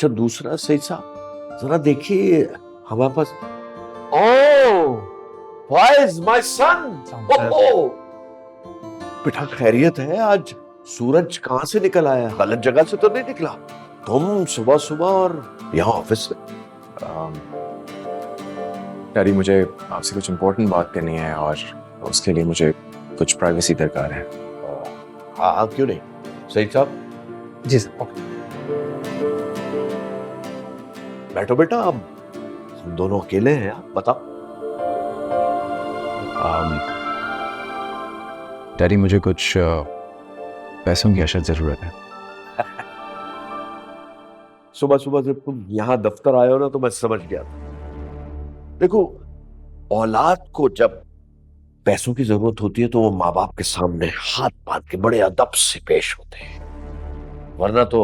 अच्छा दूसरा सही साहब जरा देखिए हमारे पास। ओह फाइज माय सन। ओह बेटा खैरियत है? आज सूरज कहां से निकल आया? गलत जगह से तो नहीं निकला? तुम सुबह सुबह और यहाँ ऑफिस में? डैडी मुझे आपसे कुछ इम्पोर्टेंट बात करनी है और उसके लिए मुझे कुछ प्राइवेसी दरकार है। हाँ क्यों नहीं सही साहब। जी सर। बैठो बेटा, अब हम दोनों अकेले हैं, आप बताओ। डैडी मुझे कुछ पैसों की अशद जरूरत है। सुबह सुबह जब तुम यहाँ दफ्तर आए हो ना तो मैं समझ गया था। देखो औलाद को जब पैसों की जरूरत होती है तो वो माँ बाप के सामने हाथ बांध के बड़े अदब से पेश होते हैं, वरना तो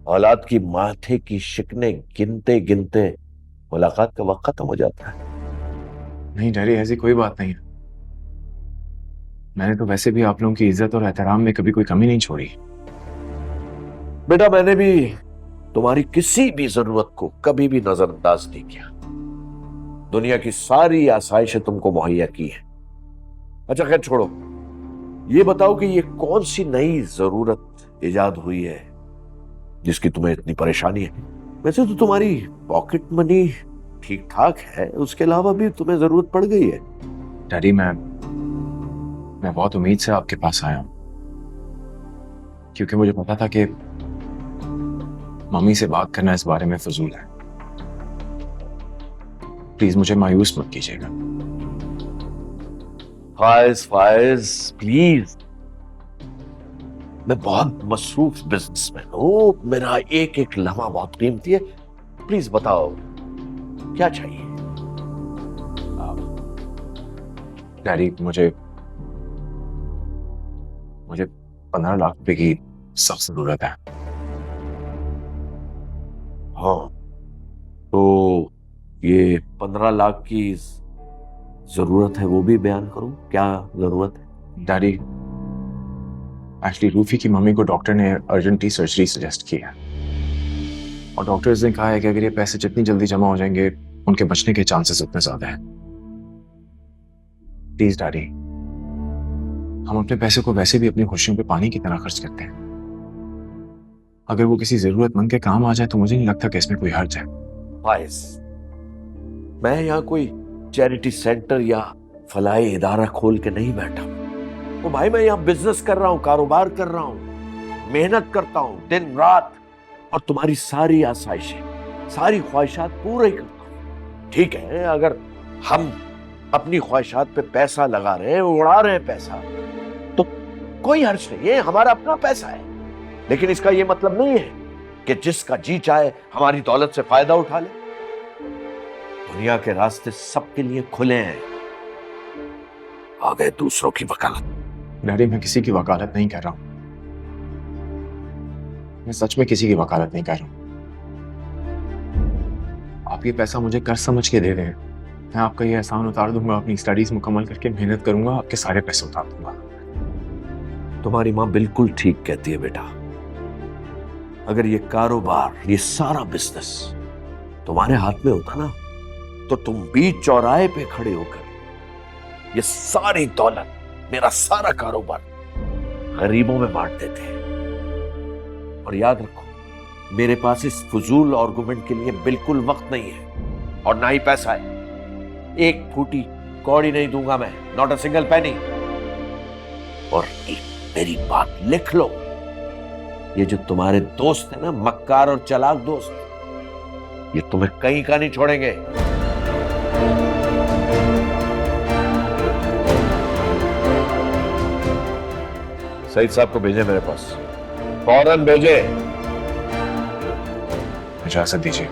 औलाद की माथे की शिकने गिनते गिनते मुलाकात का वक्त खत्म हो जाता है। नहीं डैडी ऐसी कोई बात नहीं है। मैंने तो वैसे भी आप लोगों की इज्जत और एहतराम में कभी कोई कमी नहीं छोड़ी। बेटा मैंने भी तुम्हारी किसी भी जरूरत को कभी भी नजरअंदाज नहीं किया। दुनिया की सारी आसाइशें तुमको मुहैया की है। अच्छा खैर छोड़ो, ये बताओ कि ये कौन सी नई जरूरत इजाद हुई है जिसकी तुम्हें इतनी परेशानी है? वैसे तो तुम्हारी पॉकेट मनी ठीक ठाक है, उसके अलावा भी तुम्हें जरूरत पड़ गई है। डैडी मैं बहुत उम्मीद से आपके पास आया हूं, क्योंकि मुझे पता था कि मम्मी से बात करना इस बारे में फजूल है। प्लीज मुझे मायूस मत कीजिएगा। फाइज प्लीज, मैं बहुत मसरूफ बिजनेसमैन हूं, मेरा एक एक लम्हा बहुत कीमती है। प्लीज बताओ क्या चाहिए? डैडी मुझे 15 लाख रुपए की सख्त जरूरत है। हाँ तो ये 15 लाख की जरूरत है, वो भी बयान करूं? क्या जरूरत है? डैडी एक्चुअली रूफी की मम्मी को डॉक्टर ने अर्जेंटली सर्जरी सजेस्ट की है और डॉक्टर्स ने कहा है कि अगर ये पैसे जितनी जल्दी जमा हो जाएंगे उनके बचने के चांसेस उतने ज्यादा हैं। प्लीज डैडी, हम अपने पैसे को वैसे भी अपनी खुशियों पे पानी की तरह खर्च करते हैं। अगर वो किसी जरूरतमंद के काम आ जाए तो मुझे नहीं लगता कि इसमें कोई हर्ज है। फाइज, मैं यहाँ कोई चैरिटी सेंटर या फलाही इदारा खोल के नहीं बैठा हूं। तो भाई मैं यहाँ बिजनेस कर रहा हूँ, कारोबार कर रहा हूँ, मेहनत करता हूँ दिन रात और तुम्हारी सारी आसाइशें, सारी ख्वाहिशात पूरे करता हूँ। ठीक है, अगर हम अपनी ख्वाहिशात पे पैसा लगा रहे हैं, उड़ा रहे हैं पैसा, तो कोई हर्ज नहीं है, हमारा अपना पैसा है। लेकिन इसका यह मतलब नहीं है कि जिसका जी चाहे हमारी दौलत से फायदा उठा ले। दुनिया के रास्ते सबके लिए खुले हैं। आ गए दूसरों की वकालत। डैडी मैं किसी की वकालत नहीं कर रहा हूं, मैं सच में किसी की वकालत नहीं कर रहा हूं। आप ये पैसा मुझे कर्ज समझ के दे रहे हैं, मैं आपका ये एहसान उतार दूंगा, अपनी स्टडीज मुकम्मल करके मेहनत करूंगा, आपके सारे पैसे उतार दूंगा। तुम्हारी मां बिल्कुल ठीक कहती है बेटा। अगर ये कारोबार, ये सारा बिजनेस तुम्हारे हाथ में होता ना तो तुम बीच चौराहे पे खड़े होकर ये सारी दौलत, मेरा सारा कारोबार गरीबों में बांट देते। और याद रखो, मेरे पास इस फजूल आर्गुमेंट के लिए बिल्कुल वक्त नहीं है और ना ही पैसा है। एक फूटी कौड़ी नहीं दूंगा मैं, नॉट अ सिंगल पेनी। और मेरी बात लिख लो, ये जो तुम्हारे दोस्त है ना, मक्कार और चालाक दोस्त, ये तुम्हें कहीं का नहीं छोड़ेंगे। सईद साहब को भेजे मेरे पास, फौरन भेजे। इजाजत दीजिए।